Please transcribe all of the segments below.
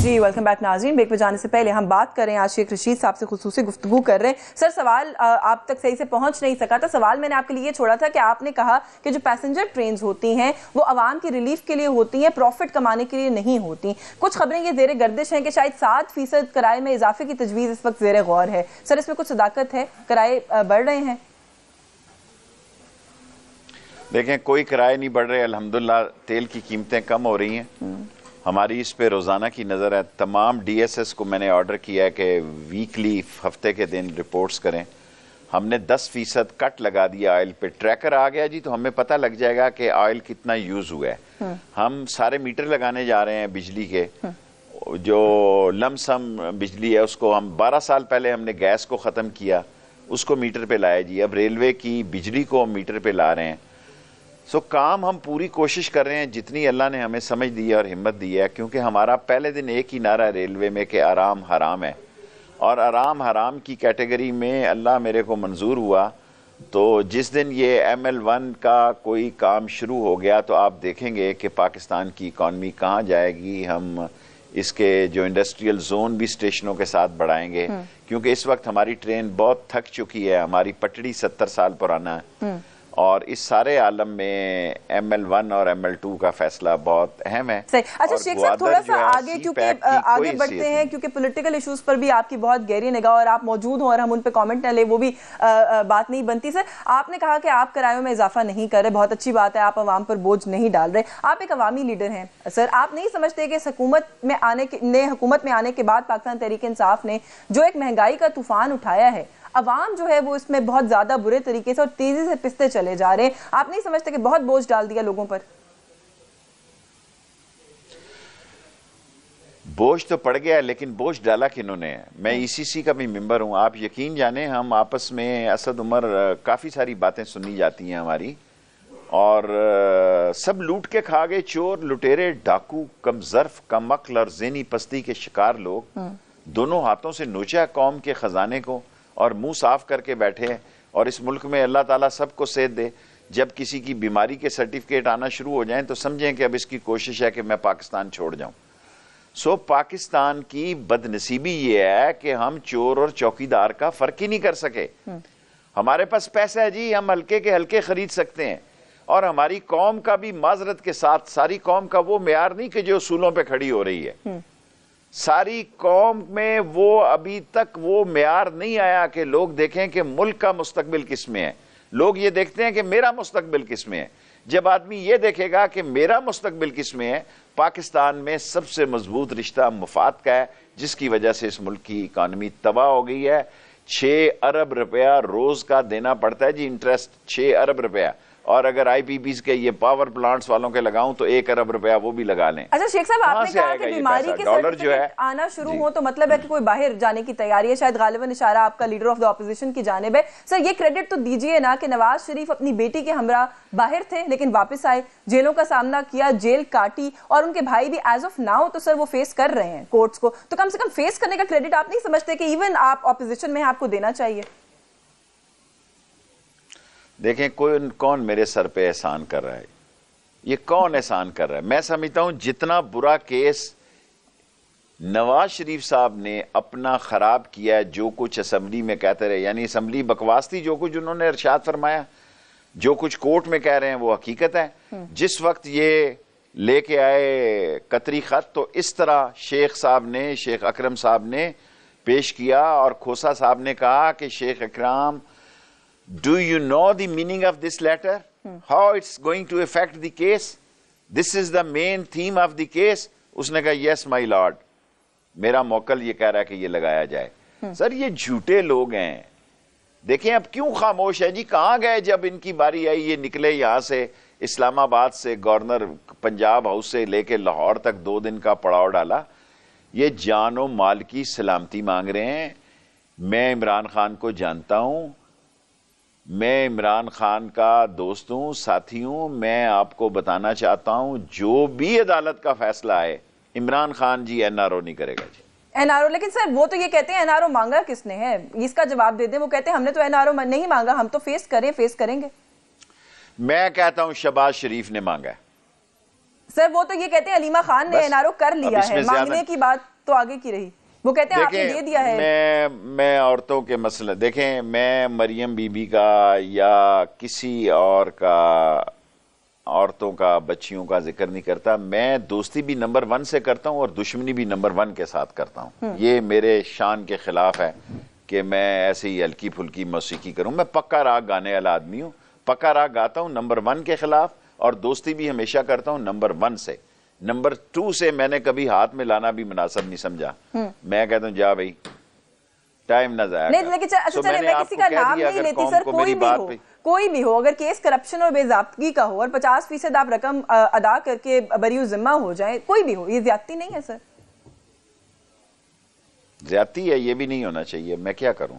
जी welcome back नाज़रीन। Break पे जाने से पहले हम बात करें आज शेख रशीद साहब से खुसूसी गुफ्तगू कर रहे हैं। सर सवाल आप तक सही से पहुंच नहीं सका था। सवाल मैंने आपके लिए छोड़ा था कि आपने कहा कि जो पैसेंजर ट्रेन होती हैं वो आवाम की रिलीफ के लिए होती हैं, प्रॉफिट कमाने के लिए नहीं होती। कुछ खबरें ये ज़ेर गर्दिश हैं कि शायद 7% किराए में इजाफे की तजवीज़ इस वक्त ज़ेर गौर है। सर इसमें कुछ सदाकत है? किराए बढ़ रहे हैं? देखें, कोई किराए नहीं बढ़ रहे। अल्हम्दुलिल्लाह तेल की कीमतें कम हो रही हैं। हमारी इस पे रोज़ाना की नज़र है। तमाम DSS को मैंने ऑर्डर किया है कि वीकली, हफ्ते के दिन रिपोर्ट्स करें। हमने 10% कट लगा दिया ऑयल पे। ट्रैकर आ गया जी, तो हमें पता लग जाएगा कि ऑयल कितना यूज़ हुआ है। हम सारे मीटर लगाने जा रहे हैं बिजली के। जो लमसम बिजली है उसको हम 12 साल पहले हमने गैस को ख़त्म किया, उसको मीटर पे लाया जी। अब रेलवे की बिजली को हम मीटर पे ला रहे हैं। काम हम पूरी कोशिश कर रहे हैं जितनी अल्लाह ने हमें समझ दी है और हिम्मत दी है, क्योंकि हमारा पहले दिन एक ही नारा रेलवे में कि आराम हराम है, और आराम हराम की कैटेगरी में अल्लाह मेरे को मंजूर हुआ। तो जिस दिन ये ML1 का कोई काम शुरू हो गया तो आप देखेंगे कि पाकिस्तान की इकॉनमी कहाँ जाएगी। हम इसके जो इंडस्ट्रियल जोन भी स्टेशनों के साथ बढ़ाएंगे, क्योंकि इस वक्त हमारी ट्रेन बहुत थक चुकी है। हमारी पटड़ी 70 साल पुराना है, और इस सारे आलम में ML1 और ML2 का फैसला बहुत अहम है। सही। अच्छा शेख साहब, थोड़ा सा आगे, क्योंकि आगे बढ़ते हैं, क्योंकि पॉलिटिकल इश्यूज पर भी आपकी बहुत गहरी निगाह और आप मौजूद हो और हम उन पे कमेंट न ले, वो भी बात नहीं बनती। सर आपने कहा कि आप किरायों में इजाफा नहीं कर रहे, बहुत अच्छी बात है, आप अवाम पर बोझ नहीं डाल रहे। आप एक अवामी लीडर हैं सर, आप नहीं समझते कि हुकूमत में आने के बाद पाकिस्तान तहरीक इंसाफ ने जो एक महंगाई का तूफान उठाया है, अवाम जो है वो इसमें बहुत ज्यादा बुरे तरीके से और तेजी से पिसते चले जा रहे हैं, आप नहीं समझते कि बहुत बोझ डाल दिया लोगों पर? बोझ तो पड़ गया है, लेकिन बोझ डाला किन्होंने है? मैं ECC का भी मेंबर हूं। आप यकीन जाने, हम आपस में असद उमर काफी सारी बातें सुनी जाती हैं हमारी, और सब लूट के खा गए। चोर, लुटेरे, डाकू, कमजर्फ, कमअक्ल और ज़हनी पस्ती के शिकार लोग दोनों हाथों से नोचा कौम के खजाने को और मुंह साफ करके बैठे हैं। और इस मुल्क में अल्लाह ताला सबको सेहत दे, जब किसी की बीमारी के सर्टिफिकेट आना शुरू हो जाएं तो समझें कि अब इसकी कोशिश है कि मैं पाकिस्तान छोड़ जाऊं। पाकिस्तान की बदनसीबी ये है कि हम चोर और चौकीदार का फर्क ही नहीं कर सके। हमारे पास पैसा है जी, हम हल्के के हल्के खरीद सकते हैं, और हमारी कौम का भी माजरत के साथ, सारी कौम का वो मेयार नहीं कि जो उसूलों पे खड़ी हो रही है। सारी कौम में वो अभी तक वो मेयार नहीं आया कि लोग देखें कि मुल्क का मुस्तकबिल किस में है। लोग ये देखते हैं कि मेरा मुस्तकबिल किस में है। जब आदमी ये देखेगा कि मेरा मुस्तकबिल किस में है, पाकिस्तान में सबसे मजबूत रिश्ता मुफाद का है, जिसकी वजह से इस मुल्क की इकानमी तबाह हो गई है। 6 अरब रुपया रोज का देना पड़ता है जी, इंटरेस्ट 6 अरब रुपया। और अगर IPPs के ये पावर प्लांट्स वालों के लगाऊं तो 1 अरब रुपया वो भी लगा लें। अच्छा शेख साहब, आपने कहा कि बीमारी के डॉलर जो है आना शुरू हो तो मतलब है कि कोई बाहर जाने की तैयारी है। शायद गालिबन इशारा आपका लीडर ऑफ द ऑपोजिशन की जानिब है। सर ये क्रेडिट तो दीजिए ना कि नवाज शरीफ अपनी बेटी के हमरा बाहर थे, लेकिन वापस आए, जेलों का सामना किया, जेल काटी, और उनके भाई भी एज ऑफ नाउ तो सर वो फेस कर रहे हैं कोर्ट्स को। तो कम से कम फेस करने का क्रेडिट आप नहीं समझते कि इवन आप ऑपोजिशन में आपको देना चाहिए? देखें, कौन मेरे सर पे एहसान कर रहा है? ये कौन एहसान कर रहा है? मैं समझता हूं जितना बुरा केस नवाज शरीफ साहब ने अपना खराब किया है, जो कुछ असेंबली में कहते रहे, यानी असेंबली बकवास थी, जो कुछ उन्होंने इरशाद फरमाया, जो कुछ कोर्ट में कह रहे हैं वो हकीकत है। जिस वक्त ये लेके आए कतरी खत, तो इस तरह शेख अकरम साहब ने पेश किया, और खोसा साहब ने कहा कि शेख अकरम, do you know the meaning of this letter? How it's going to affect the case? This is the main theme of the case. उसने कहा yes my lord, मेरा मौकल ये कह रहा है कि ये लगाया जाए। सर ये झूठे लोग हैं। देखें अब क्यों खामोश है जी? कहाँ गए जब इनकी बारी आई? ये निकले यहाँ से, इस्लामाबाद से, गवर्नर पंजाब हाउस से लेके लाहौर तक 2 दिन का पड़ाव डाला। ये जानो माल की सलामती मांग रहे हैं। मैं इमरान खान को जानता हूं, मैं इमरान खान का दोस्त हूं, साथी हूं। मैं आपको बताना चाहता हूं, जो भी अदालत का फैसला है, इमरान खान जी NRO नहीं करेगा जी। NRO, लेकिन सर वो तो ये कहते हैं NRO मांगा किसने है, इसका जवाब दे दें। वो कहते हैं हमने तो NRO नहीं मांगा, हम तो फेस करेंगे। मैं कहता हूं शहबाज शरीफ ने मांगा है। सर वो तो ये कहते हैं अलीमा खान ने NRO कर लिया है, मांगने की बात तो आगे की रही? वो कहते हैं आपने दे दिया है। मैं औरतों के मसले देखें, मैं मरियम बीबी का या किसी और का, औरतों का, बच्चियों का जिक्र नहीं करता। मैं दोस्ती भी नंबर 1 से करता हूं और दुश्मनी भी नंबर 1 के साथ करता हूं। ये मेरे शान के खिलाफ है कि मैं ऐसे ही हल्की फुल्की मौसीकी करूं। मैं पक्का राग गाने वाला आदमी हूं, पक्का राग गाता हूं नंबर 1 के खिलाफ, और दोस्ती भी हमेशा करता हूं नंबर 1 से। नंबर 2 से मैंने कभी हाथ में लाना भी मुनासिब नहीं समझा। मैं कहता हूं जा भाई, टाइम ना जाया नहीं, लेकिन अच्छा चलिए, मैं किसी का नाम नहीं लेती सर, कोई भी हो, अगर केस करप्शन और बेज़ाब्तगी का हो और 50% आप रकम अदा करके बरी जिम्मा हो जाए, कोई भी हो, ये ज्यादती नहीं है सर? ज्यादती है, ये भी नहीं होना चाहिए। मैं क्या करूं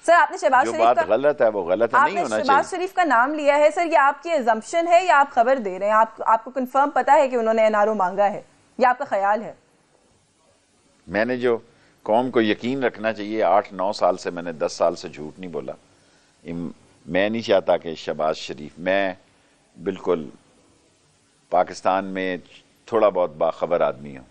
सर? आपने शहबाज जो शरीफ बात गलत है वो गलत है, नहीं होना चाहिए। शहबाज शरीफ का नाम लिया है सर, ये आपकी अजम्पशन है या आप खबर दे रहे हैं? आपको कंफर्म पता है कि उन्होंने एनआरओ मांगा है या आपका ख्याल है? मैंने जो कौम को यकीन रखना चाहिए, 8-9 साल से मैंने 10 साल से झूठ नहीं बोला। मैं नहीं चाहता कि शहबाज शरीफ, मैं बिल्कुल पाकिस्तान में थोड़ा बहुत बाखबर आदमी हूँ।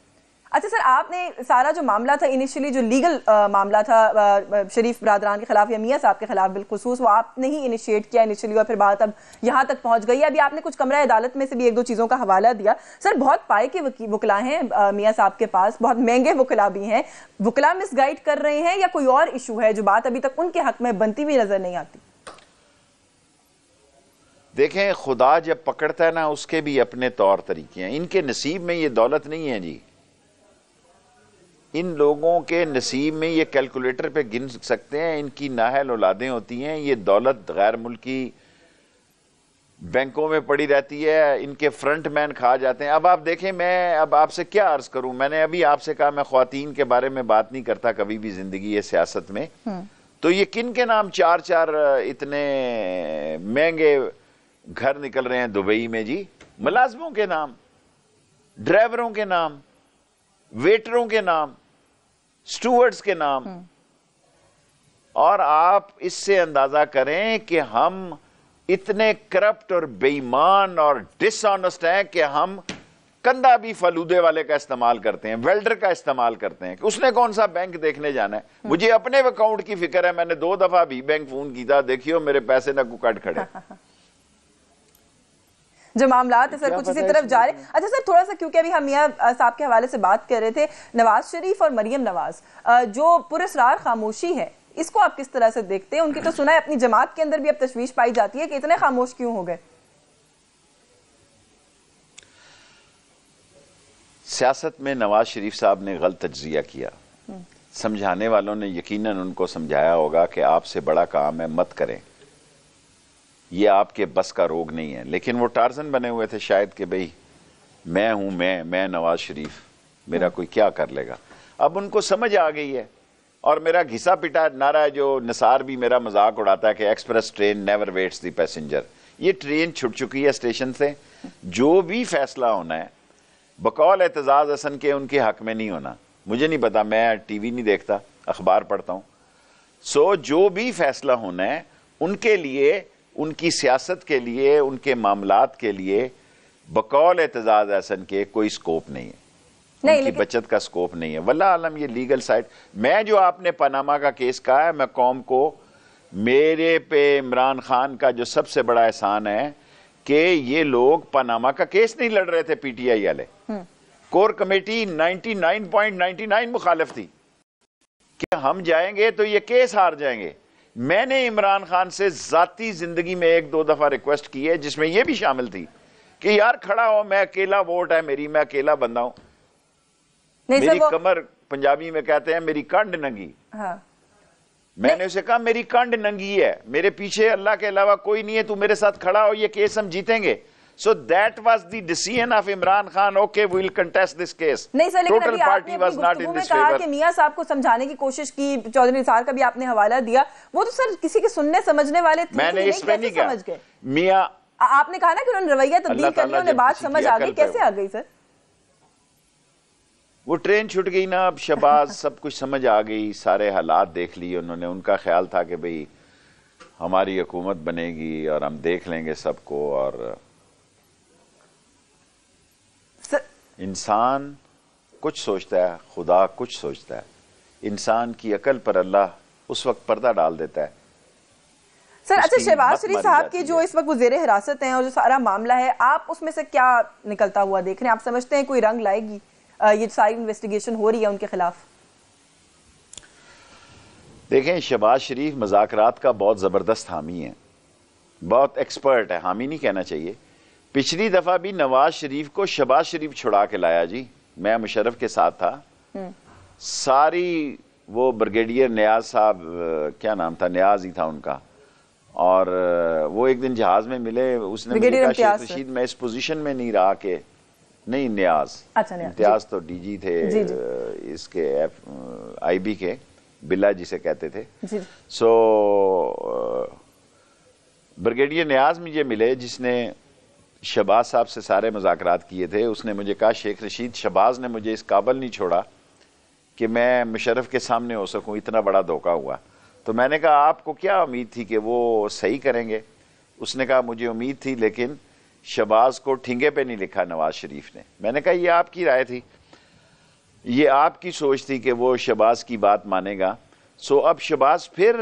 अच्छा सर, आपने सारा जो मामला था इनिशियली, जो लीगल मामला था शरीफ बरादरान के खिलाफ या मियां साहब के खिलाफ बिलखुसूस, वो आपने ही इनिशिएट किया इनिशियली और फिर बात अब यहाँ तक पहुंच गई। अभी आपने कुछ कमरा अदालत में से भी 1-2 चीज़ों का हवाला दिया। सर, बहुत पाए के वकला हैं मियां साहब के पास, बहुत महंगे वकला भी हैं। वकला मिसगाइड कर रहे हैं या कोई और इशू है जो बात अभी तक उनके हक में बनती हुई नजर नहीं आती? देखें, खुदा जब पकड़ता है ना, उसके भी अपने तौर तरीके हैं। इनके नसीब में ये दौलत नहीं है जी। इन लोगों के नसीब में ये कैलकुलेटर पे गिन सकते हैं, इनकी नाहल औलादें होती हैं। ये दौलत गैर मुल्की बैंकों में पड़ी रहती है, इनके फ्रंट मैन खा जाते हैं। अब आप देखें, मैं अब आपसे क्या अर्ज करूं, मैंने अभी आपसे कहा मैं ख्वातीन के बारे में बात नहीं करता कभी भी जिंदगी है सियासत में। तो ये किन के नाम 4-4 इतने महंगे घर निकल रहे हैं दुबई में जी? मुलाजमों के नाम, ड्राइवरों के नाम, वेटरों के नाम, स्टूवर्ड्स के नाम। और आप इससे अंदाजा करें कि हम इतने करप्ट और बेईमान और डिसऑनेस्ट हैं कि हम कंधा भी फलूदे वाले का इस्तेमाल करते हैं, वेल्डर का इस्तेमाल करते हैं। उसने कौन सा बैंक देखने जाना है? मुझे अपने अकाउंट की फिक्र है। मैंने 2 दफा भी बैंक फोन किया, देखियो मेरे पैसे ना कुकट खड़े। जो मामला है सर कुछ इसी तरफ जा रहे। अच्छा सर, थोड़ा सा, क्योंकि अभी हम मियां साहब के हवाले से बात कर रहे थे, नवाज शरीफ और मरियम नवाज, जो पुरस्कार खामोशी है, इसको आप किस तरह से देखते हैं? उनकी तो सुना है अपनी जमात के अंदर भी अब तशवीश पाई जाती है कि इतने खामोश क्यों हो गए? सियासत में नवाज शरीफ साहब ने गलत तज्जिया किया। समझाने वालों ने यकीनन उनको समझाया होगा कि आपसे बड़ा काम है, मत करें, ये आपके बस का रोग नहीं है। लेकिन वो टार्जन बने हुए थे शायद कि भाई मैं हूं, मैं नवाज शरीफ, मेरा कोई क्या कर लेगा। अब उनको समझ आ गई है। और मेरा घिसा पिटा नारा है जो निसार भी मेरा मजाक उड़ाता है कि express train never waits the passenger. ये ट्रेन छुट चुकी है स्टेशन से। जो भी फैसला होना है बकौल एतजाज हसन के उनके हक में नहीं होना। मुझे नहीं पता, मैं टीवी नहीं देखता, अखबार पढ़ता हूं। सो जो भी फैसला होना है उनके लिए, उनकी सियासत के लिए, उनके मामलात के लिए बकौल एतजाज हसन के कोई स्कोप नहीं है, उनकी बचत का स्कोप नहीं है। वल्लाह आलम ये लीगल साइड। मैं जो आपने पनामा का केस कहा है, मैं कौम को, मेरे पे इमरान खान का जो सबसे बड़ा एहसान है कि ये लोग पनामा का केस नहीं लड़ रहे थे पीटीआई वाले। कोर कमेटी 99.99 मुखालिफ थी कि हम जाएंगे तो ये केस हार जाएंगे। मैंने इमरान खान से जाती जिंदगी में 1-2 दफा रिक्वेस्ट की है, जिसमें यह भी शामिल थी कि यार खड़ा हो, मैं अकेला वोट है मेरी, मैं अकेला बंदा हूं, मेरी कमर, पंजाबी में कहते हैं मेरी कंड नंगी। हाँ। मैंने उसे कहा मेरी कंड नंगी है, मेरे पीछे अल्लाह के अलावा कोई नहीं है, तू मेरे साथ खड़ा हो, ये केस हम जीतेंगे। So that was the decision of Imran Khan. Okay, we will contest this case. नहीं सर, लेकिन अभी आपने अपनी गुफ्तगू में कहा कि मियां साहब को समझाने की कोशिश की, चौधरी निसार का भी आपने हवाला दिया, वो तो सर किसी के सुनने समझने वाले थे। मैंने इसमें नहीं कहा। समझ गए मियां, आपने कहा ना कि उन्होंने रवैया तब्दील कर लिया, उन्हें बात समझ आ गई। कैसे आ गई सर? वो ट्रेन छूट गई ना, अब शहबाज सब कुछ समझ आ गई, सारे हालात देख लिए उन्होंने। उनका ख्याल था कि भाई हमारी हुकूमत बनेगी और हम देख लेंगे सबको। और इंसान कुछ सोचता है, खुदा कुछ सोचता है। इंसान की अकल पर अल्लाह उस वक्त पर्दा डाल देता है। सर अच्छा, शहबाज शरीफ साहब की जो इस वक्त वो जेरे हिरासत हैं और जो सारा मामला है, आप उसमें से क्या निकलता हुआ देख रहे हैं? आप समझते हैं कोई रंग लाएगी ये सारी इन्वेस्टिगेशन हो रही है उनके खिलाफ? देखें, शहबाज शरीफ मुज़ाकरात का बहुत ज़बरदस्त हामी है, बहुत एक्सपर्ट है। हामी नहीं कहना चाहिए। पिछली दफ़ा भी नवाज शरीफ को शहबाज शरीफ छुड़ा के लाया जी, मैं मुशर्रफ के साथ था। सारी वो ब्रिगेडियर न्याज साहब, क्या नाम था, न्याज ही था उनका, और वो एक दिन जहाज में मिले। उसने मुझे कहा शेख रशीद मैं इस पोजीशन में नहीं रहा कि नहीं, न्याज, अच्छा, इम्तियाज तो डीजी थे इसके आईबी के, बिल्ला जिसे कहते थे। सो ब्रिगेडियर न्याज मुझे मिले जिसने शहबाज साहब से सारे मुज़ाकरात किए थे। उसने मुझे कहा शेख रशीद, शहबाज ने मुझे इस काबिल नहीं छोड़ा कि मैं मुशर्रफ के सामने हो सकूं, इतना बड़ा धोखा हुआ। तो मैंने कहा आपको क्या उम्मीद थी कि वो सही करेंगे? उसने कहा मुझे उम्मीद थी, लेकिन शहबाज को ठिंगे पे नहीं लिखा नवाज शरीफ ने। मैंने कहा ये आपकी राय थी, ये आपकी सोच थी कि वो शहबाज की बात मानेगा। सो अब शहबाज फिर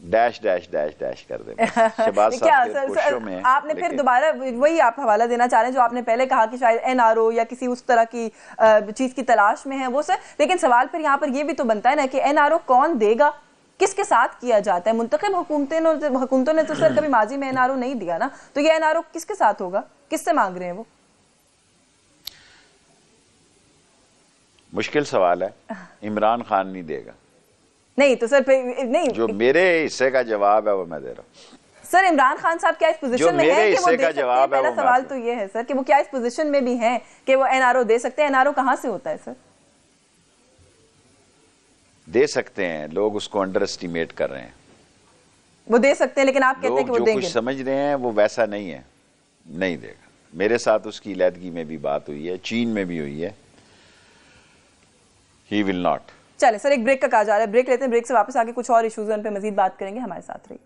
डैश डैश डैश डैश कर देंगे। शहबाज साहब में आपने फिर दोबारा वही आप हवाला देना चाह रहे हैं जो आपने पहले कहा कि शायद एनआरओ या किसी उस तरह की चीज की तलाश में है वो सर। लेकिन सवाल फिर यहाँ पर ये भी तो बनता है ना कि एनआरओ कौन देगा, किसके साथ किया जाता है? मुंतखब हुकूमतों ने तो सर कभी माजी में एनआरओ नहीं दिया ना, तो ये एनआरओ किसके साथ होगा, किससे मांग रहे हैं वो? मुश्किल सवाल है। इमरान खान नहीं देगा। नहीं तो सर नहीं, जो मेरे हिस्से का जवाब है वो मैं दे रहा हूँ। सर इमरान खान साहब क्या इस पोजीशन में है कि वो दे सकते हैं? पहला सवाल तो ये है सर कि वो क्या इस पोजीशन में भी हैं कि वो एनआरओ दे सकते हैं? एनआरओ कहां से होता है सर? दे सकते हैं, लोग उसको अंडर एस्टिमेट कर रहे हैं। वो दे सकते हैं, लेकिन आप कहते हैं कि वो देंगे। जो कुछ समझ रहे हैं वो वैसा नहीं है, नहीं देगा। मेरे साथ उसकी इलादगी में भी बात हुई है, चीन में भी हुई है। He will not. चले सर, एक ब्रेक का कहा जा रहा है, ब्रेक लेते हैं। ब्रेक से वापस आके कुछ और इश्यूज उन पे मजीद बात करेंगे। हमारे साथ रहिए।